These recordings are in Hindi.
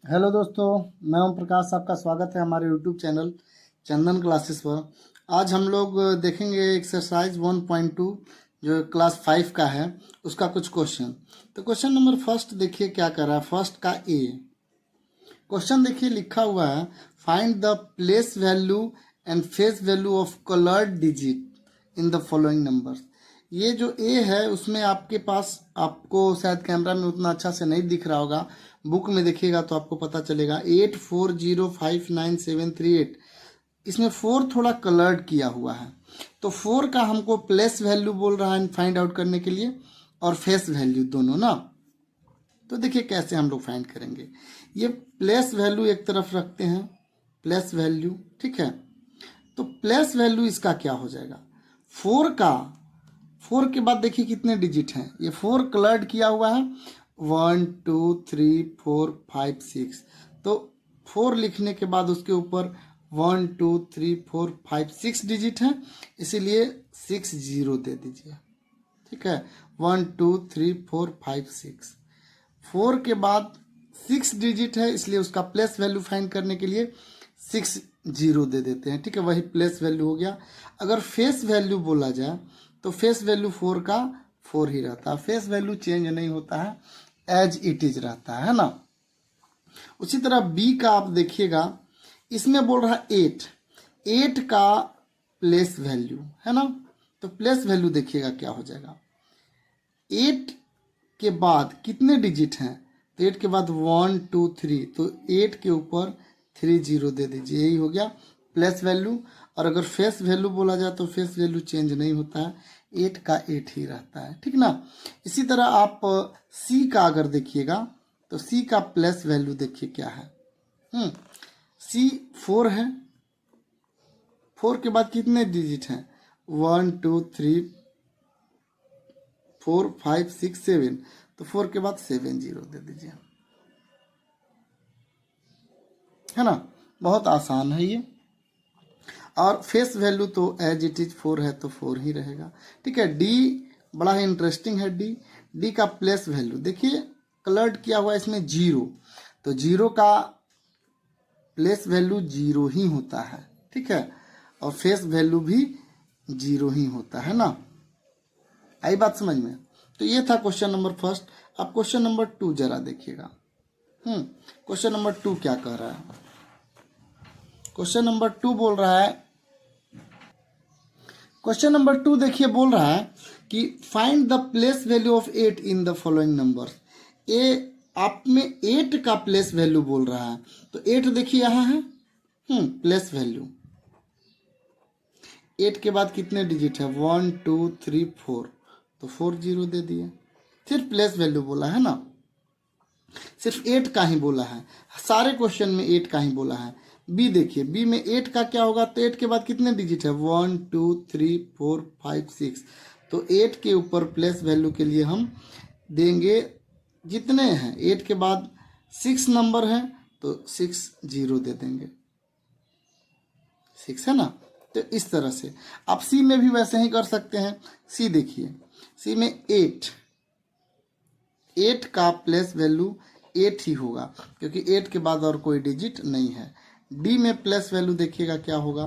हेलो दोस्तों, मैं ओम प्रकाश। आपका स्वागत है हमारे यूट्यूब चैनल चंदन क्लासेस पर। आज हम लोग देखेंगे एक्सरसाइज 1.2 जो क्लास 5 का है, उसका कुछ क्वेश्चन। तो क्वेश्चन नंबर फर्स्ट देखिए क्या कर रहा है। फर्स्ट का ए क्वेश्चन देखिए, लिखा हुआ है find the place value and face value of coloured digit in the following numbers. ये जो ए है उसमें आपके पास, आपको शायद कैमरा में उतना अच्छा से नहीं दिख रहा होगा, बुक में देखिएगा तो आपको पता चलेगा 84059738। इसमें 4 थोड़ा कलर्ड किया हुआ है, तो 4 का हमको प्लेस वैल्यू बोल रहा है फाइंड आउट करने के लिए, और फेस वैल्यू दोनों ना। तो देखिए कैसे हम लोग फाइंड करेंगे। ये प्लेस वैल्यू एक तरफ रखते हैं, प्लेस वैल्यू, ठीक है। तो प्लेस वैल्यू इसका क्या हो जाएगा, 4 का। 4 के बाद देखिए कितने डिजिट हैं, ये 4 कलर्ड किया हुआ है, 1 2 3 4 5 6। तो 4 लिखने के बाद उसके ऊपर 1 2 3 4 5 6 डिजिट है, इसीलिए 6 0 दे दीजिए, ठीक है। 1 2 3 4 5 6, 4 के बाद 6 डिजिट है, इसलिए उसका प्लेस वैल्यू फाइंड करने के लिए 6 0 दे देते हैं, ठीक है। वही प्लेस वैल्यू हो गया। अगर फेस वैल्यू बोला जाए तो फेस वैल्यू 4 का 4 ही रहता है, फेस वैल्यू चेंज नहीं होता है, एज इट इज रहता है ना। उसी तरह बी का आप देखिएगा, इसमें बोल रहा है 8 का प्लेस वैल्यू है ना। तो प्लेस वैल्यू देखिएगा क्या हो जाएगा। 8 के बाद कितने डिजिट हैं, तो 8 के बाद 1 2 3, तो 8 के ऊपर 3 0 दे दीजिए, यही हो गया प्लेस वैल्यू। और अगर फेस वैल्यू बोला जाए तो फेस वैल्यू चेंज नहीं होता है, 8 का 8 ही रहता है, ठीक ना। इसी तरह आप सी का अगर देखिएगा तो सी का प्लेस वैल्यू देखिए क्या है। सी 4 है, 4 के बाद कितने डिजिट हैं, 1 2 3 4 5 6 7, तो 4 के बाद 7 0 दे दीजिए, है ना। बहुत आसान है ये। और फेस वैल्यू तो एज इट इज 4 है तो 4 ही रहेगा, ठीक है। डी बड़ा ही इंटरेस्टिंग है। डी का प्लेस वैल्यू देखिए, कलर्ड किया हुआ है इसमें 0, तो 0 का प्लेस वैल्यू 0 ही होता है, ठीक है। और फेस वैल्यू भी 0 ही होता है ना। आई बात समझ में। तो ये था क्वेश्चन नंबर फर्स्ट। अब क्वेश्चन नंबर 2 जरा देखिएगा। क्वेश्चन नंबर 2 क्या कह रहा है। क्वेश्चन नंबर 2 बोल रहा है, क्वेश्चन नंबर 2 देखिए बोल रहा है कि find the place value of 8 in the following number. ये आप में 8 का प्लेस वैल्यू बोल रहा है, तो 8 देखिए यहाँ है, प्लेस वैल्यू 8 के बाद कितने डिजिट है, 1 2 3 4, तो 4 0 दे दिए। सिर्फ प्लेस वैल्यू बोला है ना, सिर्फ 8 का ही बोला है, सारे क्वेश्चन में 8 का ही बोला है। बी देखिए, बी में 8 का क्या होगा, तो 8 के बाद कितने डिजिट है, 1 2 3 4 5 6, तो 8 के ऊपर प्लेस वैल्यू के लिए हम देंगे जितने हैं, 8 के बाद 6 नंबर है तो 6 0 दे देंगे, 6 है ना। तो इस तरह से आप सी में भी वैसे ही कर सकते हैं। सी देखिए, सी में 8 का प्लेस वैल्यू 8 ही होगा, क्योंकि 8 के बाद और कोई डिजिट नहीं है। डी में प्लेस वैल्यू देखिएगा क्या होगा,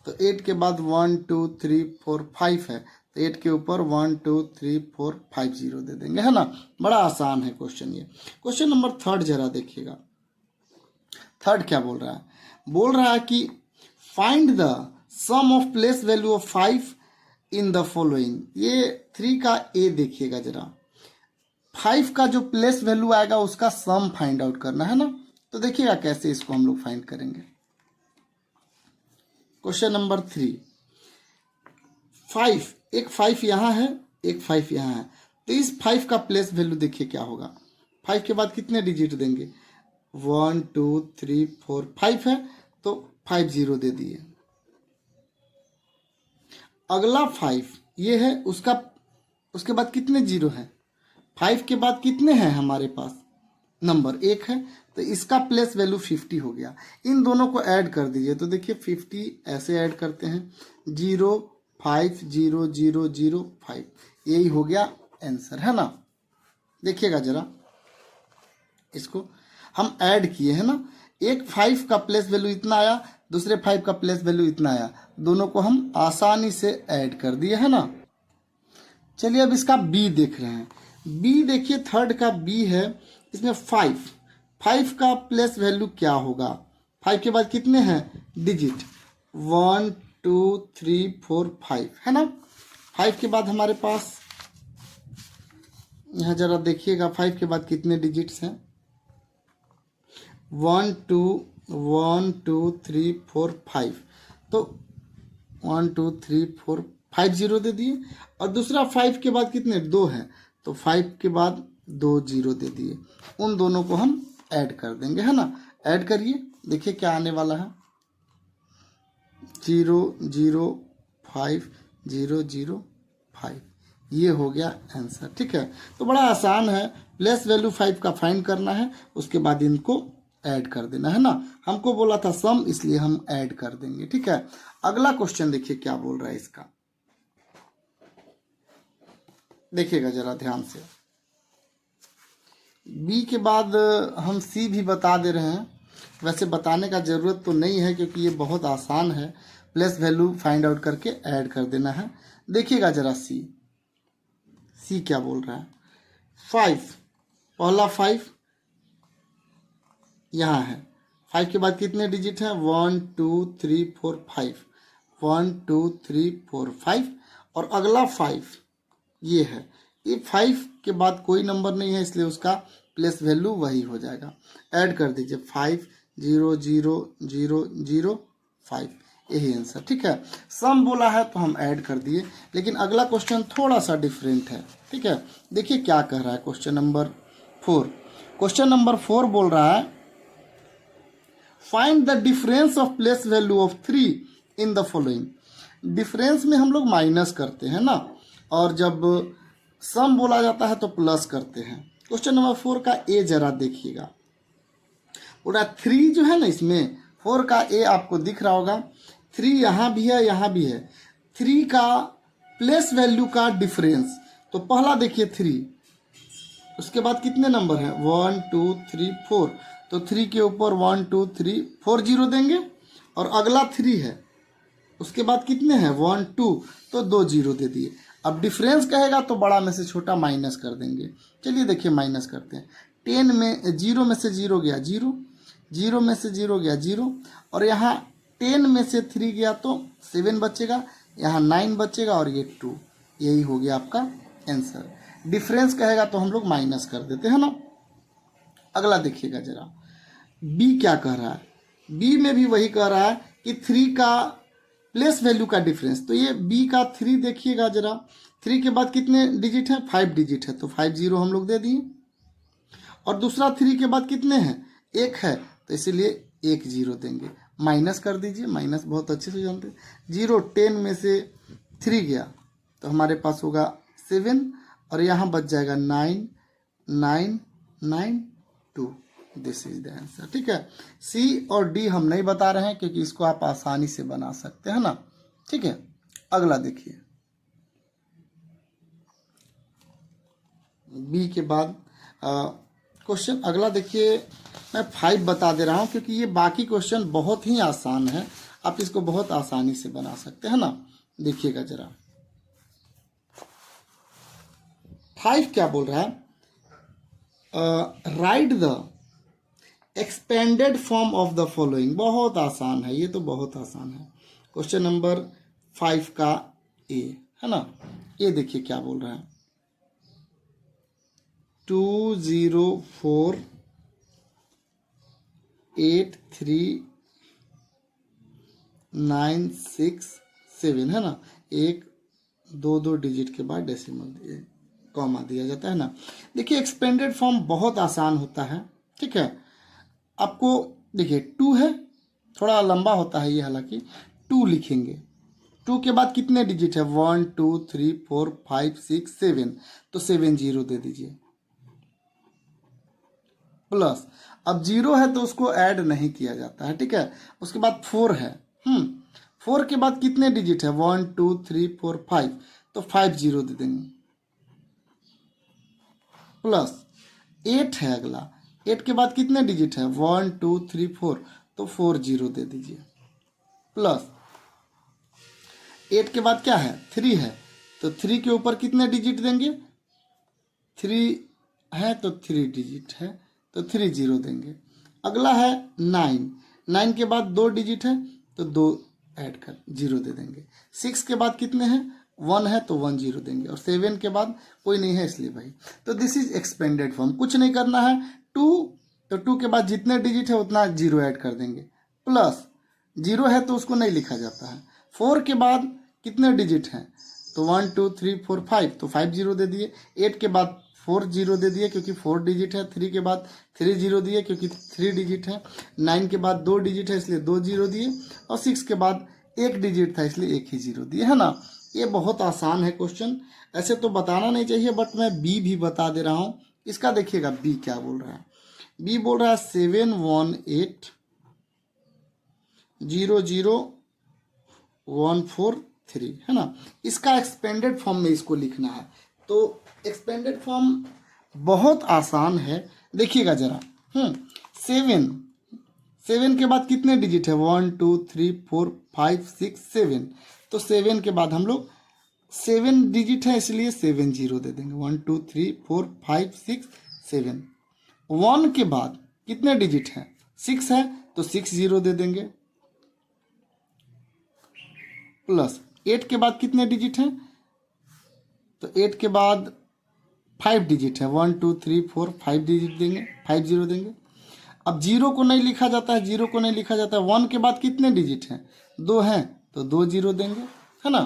तो 8 के बाद 1 2 3 4 5 है, तो 8 के ऊपर 1 2 3 4 5 0 दे देंगे, है ना। बड़ा आसान है क्वेश्चन ये। क्वेश्चन नंबर 3 जरा देखिएगा। 3 क्या बोल रहा है, बोल रहा है कि find the sum of place value of 5 in the following. ये 3 का ए देखिएगा जरा, 5 का जो प्लेस वैल्यू आएगा उसका सम फाइंड आउट करना है ना। तो देखिएगा कैसे इसको हम लोग फाइंड करेंगे। क्वेश्चन नंबर 3, 5, एक 5 यहाँ है, एक 5 यहाँ है, तो इस 5 का प्लेस वैल्यू देखिए क्या होगा। 5 के बाद कितने डिजिट देंगे, 1 2 3 4 5 है, तो 5 0 दे दिए। अगला 5 ये है, उसके बाद कितने 0 है, 5 के बाद कितने हैं हमारे पास नंबर, 1 है, तो इसका प्लेस वैल्यू 50 हो गया। इन दोनों को ऐड कर दीजिए, तो देखिए 50 ऐसे ऐड करते हैं, 0 5 0 0 0 5, यही हो गया आंसर, है ना। देखिएगा जरा इसको। हम ऐड किए हैं ना, एक 5 का प्लेस वैल्यू इतना आया, दूसरे 5 का प्लेस वैल्यू इतना आया, दोनों को हम आसानी से ऐड कर दिए है ना। चलिए अब इसका बी देख रहे हैं। बी देखिए, थर्ड का बी है, इसमें 5 का प्लेस वैल्यू क्या होगा? 5 के बाद कितने हैं डिजिट? 1 2 3 4 5 है ना। 5 के बाद हमारे पास यहाँ जरा देखिएगा 5 के बाद कितने डिजिट्स हैं? 1 2 1 2 3 4 5। तो 1 2 3 4 5 जीरो दे दिए, और दूसरा 5 के बाद कितने? 2 हैं, तो 5 के बाद 2 जीरो दे दिए। उन दोनों को हम ऐड कर देंगे है ना। ऐड करिए, देखिए क्या आने वाला है। 0 0 5 0 0 5, ये हो गया आंसर। ठीक है, तो बड़ा आसान है, प्लेस वैल्यू 5 का फाइंड करना है, उसके बाद इनको ऐड कर देना है ना। हमको बोला था सम, इसलिए हम ऐड कर देंगे। ठीक है, अगला क्वेश्चन देखिए क्या बोल रहा है इसका, देखिएगा जरा ध्यान से। बी के बाद हम सी भी बता दे रहे हैं, वैसे बताने का ज़रूरत तो नहीं है क्योंकि ये बहुत आसान है, प्लेस वैल्यू फाइंड आउट करके ऐड कर देना है। देखिएगा जरा सी क्या बोल रहा है। 5, पहला 5 यहाँ है, 5 के बाद कितने डिजिट हैं? 1 2 3 4 5, 1 2 3 4 5, और अगला 5 ये है। ये 5 के बाद कोई नंबर नहीं है, इसलिए उसका प्लेस वैल्यू वही हो जाएगा। ऐड कर दीजिए 5 0 0 0 0 5, यही आंसर। ठीक है, सम बोला है तो हम ऐड कर दिए, लेकिन अगला क्वेश्चन थोड़ा सा डिफरेंट है। ठीक है, देखिए क्या कह रहा है क्वेश्चन नंबर 4। क्वेश्चन नंबर 4 बोल रहा है find the difference of place value of 3 in the following. Difference में हम लोग माइनस करते हैं ना, और जब सम बोला जाता है तो प्लस करते हैं। क्वेश्चन नंबर 4 का ए जरा देखिएगा, पूरा 3 जो है ना, इसमें 4 का ए आपको दिख रहा होगा, 3 यहाँ भी है यहाँ भी है। 3 का प्लेस वैल्यू का डिफरेंस, तो पहला देखिए 3, उसके बाद कितने नंबर हैं? 1 2 3 4, तो 3 के ऊपर 1 2 3 4 जीरो देंगे, और अगला 3 है, उसके बाद कितने हैं? 1 2, तो 2 जीरो दे दिए। अब डिफरेंस कहेगा तो बड़ा में से छोटा माइनस कर देंगे। चलिए देखिए माइनस करते हैं। 10 में 0 में से 0 गया 0, 0 में से 0 गया 0, और यहाँ 10 में से 3 गया तो 7 बचेगा, यहाँ 9 बचेगा, और ये 2, यही हो गया आपका आंसर। डिफरेंस कहेगा तो हम लोग माइनस कर देते हैं ना। अगला देखिएगा जरा, बी क्या कह रहा है। बी में भी वही कह रहा है कि 3 का प्लेस वैल्यू का डिफरेंस, तो ये बी का 3 देखिएगा जरा। 3 के बाद कितने डिजिट हैं? 5 डिजिट है, तो 5 जीरो हम लोग दे दिए, और दूसरा 3 के बाद कितने हैं? 1 है, तो इसीलिए 1 जीरो देंगे। माइनस कर दीजिए, माइनस बहुत अच्छे से जानते हैं। 0 10 में से 3 गया तो हमारे पास होगा 7, और यहाँ बच जाएगा 9 9 9 2, दिस इज द आंसर। ठीक है, सी और डी हम नहीं बता रहे हैं क्योंकि इसको आप आसानी से बना सकते हैं ना। ठीक है, अगला देखिए, बी के बाद क्वेश्चन अगला देखिए, मैं 5 बता दे रहा हूं क्योंकि ये बाकी क्वेश्चन बहुत ही आसान है, आप इसको बहुत आसानी से बना सकते हैं ना। देखिएगा जरा 5 क्या बोल रहा है, right the expanded form of the following. बहुत आसान है, ये तो बहुत आसान है। क्वेश्चन नंबर 5 का ए है ना, ये देखिए क्या बोल रहा है। 2 0 4 8 3 9 6 7 है ना, 1 2 2 डिजिट के बाद डेसिमल कॉमा दिया जाता है ना। देखिए एक्सपेंडेड फॉर्म बहुत आसान होता है। ठीक है, आपको देखिए 2 है, थोड़ा लंबा होता है ये, हालांकि 2 लिखेंगे। 2 के बाद कितने डिजिट है? 1 2 3 4 5 6 7, तो 7 जीरो दे दीजिए, प्लस अब 0 है तो उसको ऐड नहीं किया जाता है। ठीक है, उसके बाद 4 है, 4 के बाद कितने डिजिट है? 1 2 3 4 5, तो 5 जीरो दे देंगे, प्लस 8 है अगला, 8 के बाद कितने डिजिट है? 1 2 3 4, तो 4 जीरो दे दीजिए। प्लस 8 के बाद क्या है? 3 है, तो 3 के ऊपर कितने डिजिट देंगे? 3 है तो 3 डिजिट है, तो 3 जीरो देंगे। अगला है 9, 9 के बाद 2 डिजिट है, तो 2 ऐड कर जीरो दे देंगे। 6 के बाद कितने हैं? 1 है तो 1 जीरो देंगे, और 7 के बाद कोई नहीं है इसलिए भाई। तो दिस इज एक्सपेंडेड फॉर्म, कुछ नहीं करना है। 2, तो 2 के बाद जितने डिजिट है उतना जीरो ऐड कर देंगे। प्लस 0 है तो उसको नहीं लिखा जाता है। 4 के बाद कितने डिजिट हैं? तो 1 2 3 4 5, तो 5 जीरो दे दिए। 8 के बाद 4 जीरो दे दिए क्योंकि 4 डिजिट है। 3 के बाद 3 जीरो दिए क्योंकि 3 डिजिट है। 9 के बाद 2 डिजिट है इसलिए 2 जीरो दिए, और 6 के बाद 1 डिजिट था इसलिए 1 ही जीरो दिए, है ना। ये बहुत आसान है क्वेश्चन, ऐसे तो बताना नहीं चाहिए बट मैं बी भी बता दे रहा हूँ। इसका देखिएगा बी क्या बोल रहा है। बी बोल रहा है 7 1 8 0 0 1 4 3, है ना। इसका एक्सपेंडेड फॉर्म में इसको लिखना है। तो एक्सपेंडेड फॉर्म बहुत आसान है, देखिएगा जरा। 7 के बाद कितने डिजिट है? 1 2 3 4 5 6 7, तो 7 के बाद हम लोग 7 डिजिट है इसलिए 7 जीरो दे देंगे। 1 2 3 4 5 6 7। 1 के बाद कितने डिजिट है? 6 है तो 6 जीरो दे देंगे। प्लस 8 के बाद कितने डिजिट हैं? तो 8 के बाद 5 डिजिट है। 1 2 3 4 5 डिजिट देंगे, 5 जीरो देंगे। अब जीरो को नहीं लिखा जाता है, जीरो को नहीं लिखा जाता है। 1 के बाद कितने डिजिट हैं? 2 हैं तो 2 जीरो देंगे, है ना।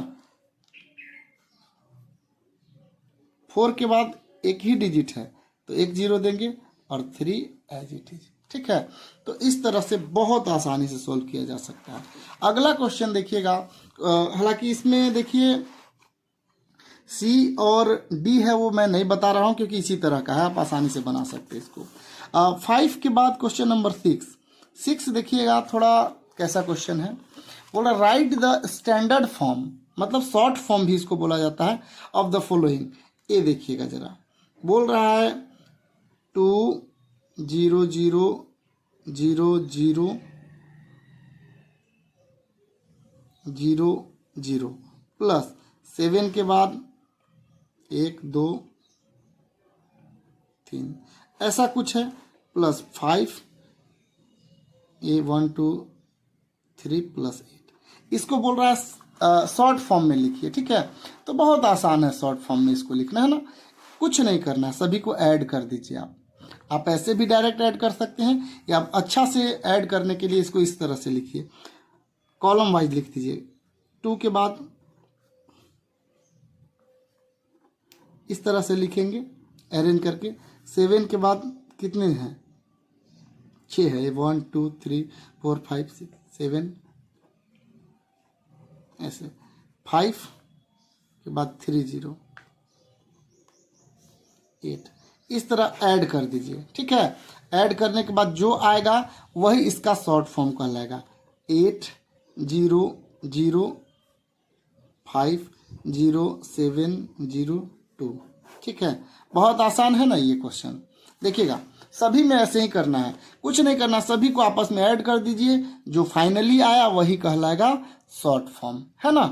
4 के बाद 1 ही डिजिट है तो 1 जीरो देंगे, और 3 एज इट इज, ठीक है। तो इस तरह से बहुत आसानी से सॉल्व किया जा सकता है। अगला क्वेश्चन देखिएगा, हालांकि इसमें देखिए सी और डी है वो मैं नहीं बता रहा हूं क्योंकि इसी तरह का है, आप आसानी से बना सकते हैं इसको। 5 के बाद क्वेश्चन नंबर 6 देखिएगा थोड़ा कैसा क्वेश्चन है। बोला राइट द स्टैंडर्ड फॉर्म, मतलब शॉर्ट फॉर्म भी इसको बोला जाता है, ऑफ द फॉलोइंग। ये देखिएगा जरा, बोल रहा है 2 0 0 0 0 0 0 प्लस 7 के बाद 1 2 3 ऐसा कुछ है, प्लस 5, ये 1 2 3 प्लस 8। इसको बोल रहा है शॉर्ट फॉर्म में लिखिए, ठीक है। तो बहुत आसान है शॉर्ट फॉर्म में इसको लिखना, है ना। कुछ नहीं करना है, सभी को ऐड कर दीजिए। आप ऐसे भी डायरेक्ट ऐड कर सकते हैं, या आप अच्छा से ऐड करने के लिए इसको इस तरह से लिखिए, कॉलम वाइज लिख दीजिए। 2 के बाद इस तरह से लिखेंगे अरेंज करके। 7 के बाद कितने हैं? 6 है। 1 2 3 4 5 6 7, ऐसे। 5 के बाद 3 0 8, इस तरह ऐड कर दीजिए, ठीक है। ऐड करने के बाद जो आएगा वही इसका शॉर्ट फॉर्म कहलाएगा। 8 0 0 5 0 7 0 2, ठीक है। बहुत आसान है ना ये क्वेश्चन। देखिएगा सभी में ऐसे ही करना है, कुछ नहीं करना, सभी को आपस में ऐड कर दीजिए, जो फाइनली आया वही कहलाएगा शॉर्ट फॉर्म, है ना।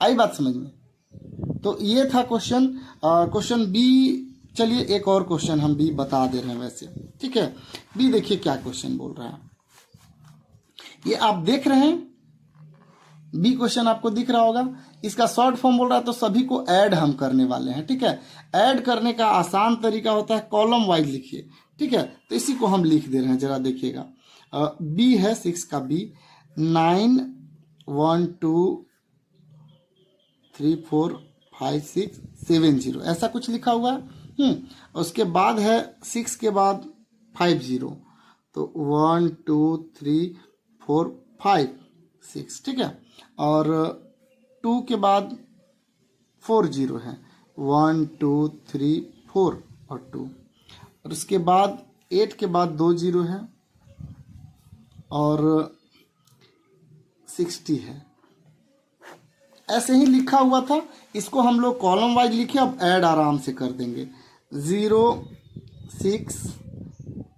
आई बात समझ में? तो ये था क्वेश्चन। क्वेश्चन बी, चलिए एक और क्वेश्चन हम बी बता दे रहे हैं वैसे, ठीक है। बी देखिए क्या क्वेश्चन बोल रहा है, ये आप देख रहे हैं। बी क्वेश्चन आपको दिख रहा होगा, इसका शॉर्ट फॉर्म बोल रहा है, तो सभी को ऐड हम करने वाले हैं, ठीक है। ऐड करने का आसान तरीका होता है कॉलम वाइज लिखिए, ठीक है। तो इसी को हम लिख दे रहे हैं, जरा देखिएगा। बी है 6 का बी, 9 1 2 3 4 5 6 7 0, ऐसा कुछ लिखा हुआ है। उसके बाद है 6 के बाद 5 0, तो 1 2 3 4 5 6, ठीक है। और 2 के बाद 4 0 है, 1 2 3 4 और 2। और उसके बाद 8 के बाद 2 0 है और 60 है। ऐसे ही लिखा हुआ था, इसको हम लोग कॉलम वाइज लिखे, अब ऐड आराम से कर देंगे। 0 6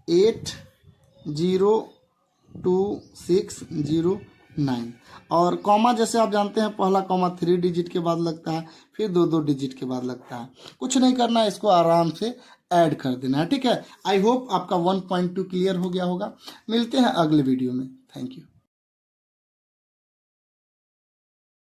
8022609। और कॉमा जैसे आप जानते हैं, पहला कॉमा 3 डिजिट के बाद लगता है, फिर 2 डिजिट के बाद लगता है। कुछ नहीं करना है, इसको आराम से ऐड कर देना है। ठीक है, आई होप आपका 1.2 क्लियर हो गया होगा। मिलते हैं अगले वीडियो में। Thank you.